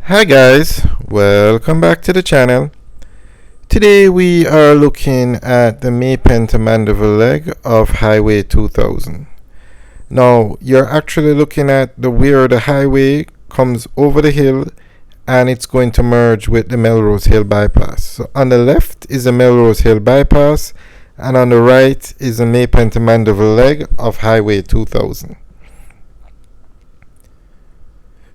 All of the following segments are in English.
Hi guys, welcome back to the channel. Today we are looking at the Maypen to Mandeville leg of Highway 2000. Now you're actually looking at where the highway comes over the hill and it's going to merge with the Melrose Hill bypass. So on the left is the Melrose Hill bypass and on the right is the Maypen to Mandeville leg of Highway 2000.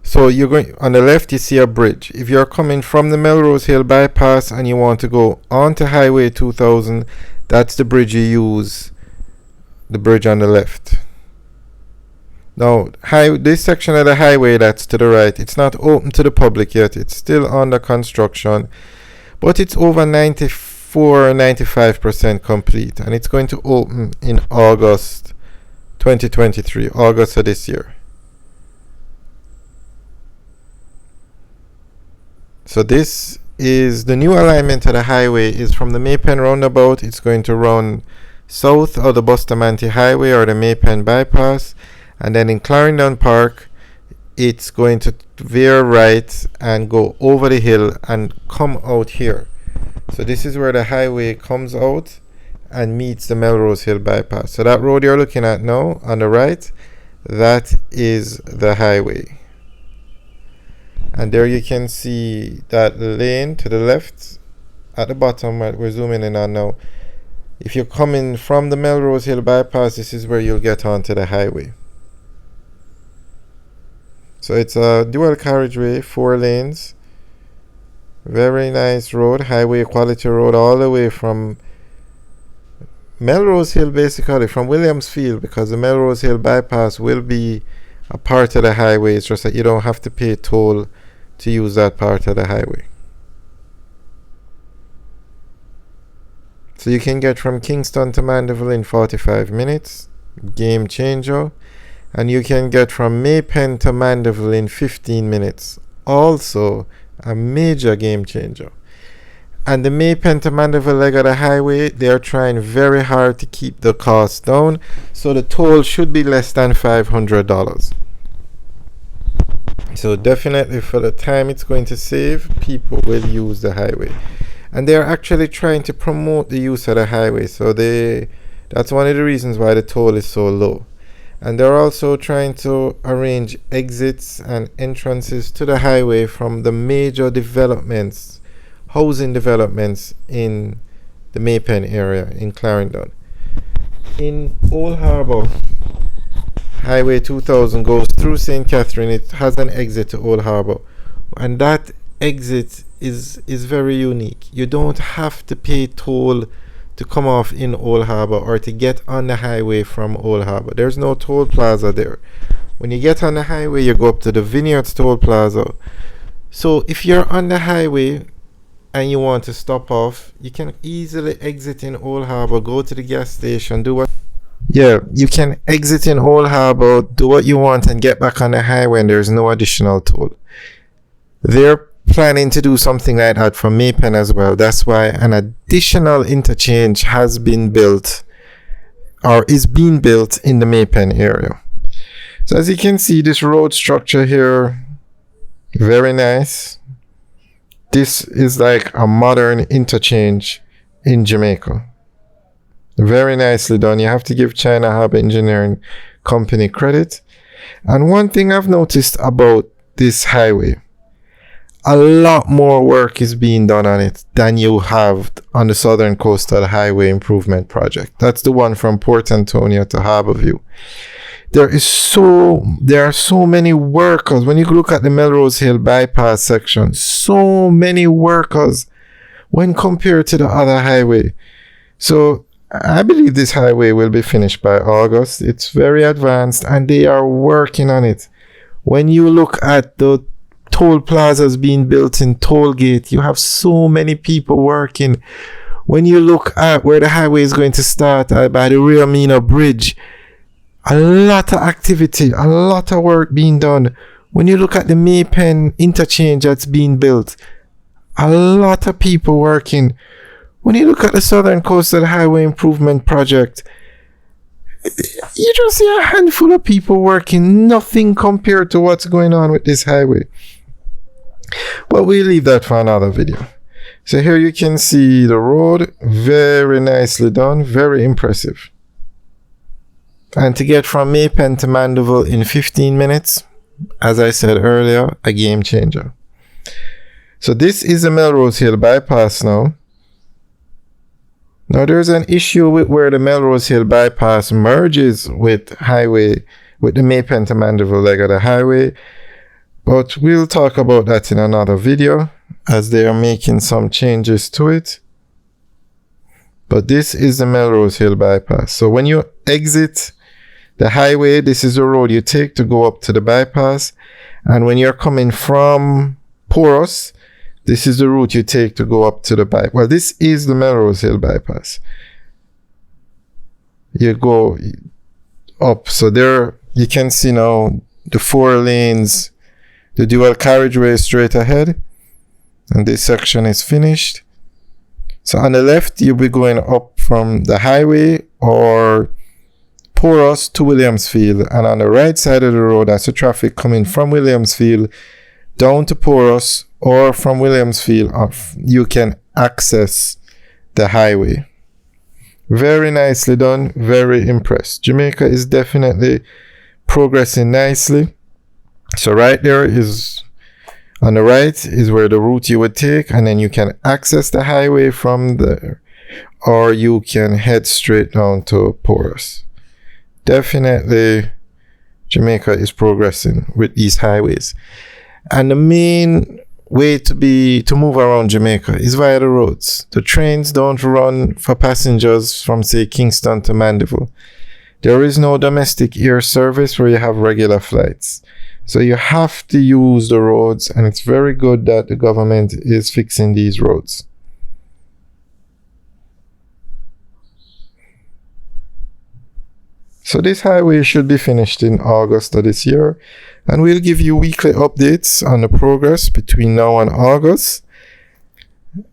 So you're going on the left, you see a bridge. If you're coming from the Melrose Hill bypass and you want to go onto Highway 2000, that's the bridge you use, the bridge on the left. Now, this section of the highway that's to the right, it's not open to the public yet. It's still under construction, but it's over 95% complete, and it's going to open in August 2023, August of this year. So this is the new alignment of the highway is from the Maypen roundabout. It's going to run south of the Bustamante Highway or the Maypen bypass, and then in Clarendon Park it's going to veer right and go over the hill and come out here. So this is where the highway comes out and meets the Melrose Hill bypass. So that road you're looking at now on the right, that is the highway. And there you can see that lane to the left at the bottom that we're zooming in on now. If you're coming from the Melrose Hill bypass, this is where you'll get onto the highway. So it's a dual carriageway, 4 lanes. Very nice road, highway quality road all the way from Melrose Hill, basically from Williamsfield, because the Melrose Hill bypass will be a part of the highway. It's just that you don't have to pay toll to use that part of the highway. So you can get from Kingston to Mandeville in 45 minutes, game changer, and you can get from Maypen to Mandeville in 15 minutes, also a major game changer. And the Maypen to Mandeville leg of the highway, they're trying very hard to keep the cost down, so the toll should be less than $500. So definitely for the time it's going to save, people will use the highway. And they're actually trying to promote the use of the highway. So that's one of the reasons why the toll is so low. And they're also trying to arrange exits and entrances to the highway from the major developments, housing developments in the Maypen area in Clarendon. In Old Harbour, Highway 2000 goes through St. Catherine. It has an exit to Old Harbour, and that exit is very unique. You don't have to pay toll to come off in Old Harbour or to get on the highway from Old Harbour. There's no toll plaza there. When you get on the highway, you go up to the Vineyards toll plaza. So if you're on the highway and you want to stop off, you can easily exit in Old Harbour, go to the gas station, you can exit in Old Harbour, do what you want, and get back on the highway, and there's no additional toll. They're planning to do something like that for Maypen as well. That's why an additional interchange has been built or is being built in the Maypen area. So as you can see, this road structure here, very nice. This is like a modern interchange in Jamaica. Very nicely done. You have to give China Harbour Engineering Company credit. And one thing I've noticed about this highway, a lot more work is being done on it than you have on the Southern Coastal Highway Improvement Project. That's the one from Port Antonio to Harbourview. There are so many workers. When you look at the Melrose Hill bypass section, so many workers when compared to the other highway. So I believe this highway will be finished by August. It's very advanced and they are working on it. When you look at the toll plazas being built in Tollgate, you have so many people working. When you look at where the highway is going to start by the Rio Mino Bridge, a lot of activity, a lot of work being done. When you look at the Maypen interchange that's being built, a lot of people working. When you look at the Southern Coastal Highway Improvement Project, you just see a handful of people working, nothing compared to what's going on with this highway. But we'll leave that for another video. So here you can see the road, very nicely done, very impressive. And to get from Maypen to Mandeville in 15 minutes, as I said earlier, a game changer. So this is the Melrose Hill bypass now. Now there's an issue with where the Melrose Hill bypass merges with the Maypen to Mandeville leg of the highway. But we'll talk about that in another video as they are making some changes to it. But this is the Melrose Hill bypass. So when you exit the highway, this is the road you take to go up to the bypass. And when you're coming from Porus, this is the route you take to go up to the bypass. Well, this is the Melrose Hill bypass. You go up. So there you can see now the 4 lanes, the dual carriageway straight ahead. And this section is finished. So on the left, you'll be going up from the highway or Porus to Williamsfield. And on the right side of the road, that's the traffic coming from Williamsfield down to Porus, or from Williamsfield off. You can access the highway. Very nicely done. Very impressed. Jamaica is definitely progressing nicely. So right there is, on the right is where the route you would take, and then you can access the highway from there, or you can head straight down to Porus. Definitely Jamaica is progressing with these highways. And the main way to move around Jamaica is via the roads. The trains don't run for passengers from, say, Kingston to Mandeville. There is no domestic air service where you have regular flights. So you have to use the roads, and it's very good that the government is fixing these roads. So this highway should be finished in August of this year, and we'll give you weekly updates on the progress between now and August.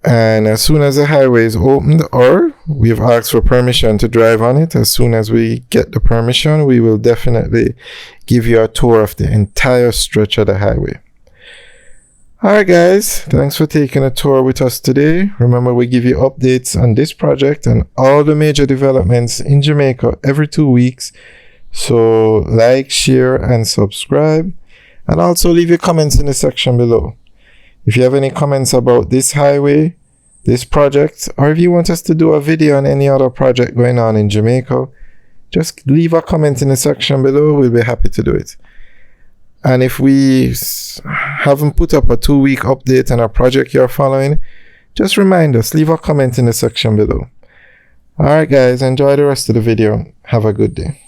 And as soon as the highway is opened, or we've asked for permission to drive on it, as soon as we get the permission, we will definitely give you a tour of the entire stretch of the highway. Alright guys, thanks for taking a tour with us today. Remember, we give you updates on this project and all the major developments in Jamaica every 2 weeks. So like, share and subscribe, and also leave your comments in the section below. If you have any comments about this highway, this project, or if you want us to do a video on any other project going on in Jamaica, just leave a comment in the section below. We'll be happy to do it. And if we haven't put up a 2-week update on a project you're following, just remind us, leave a comment in the section below. Alright guys, enjoy the rest of the video. Have a good day.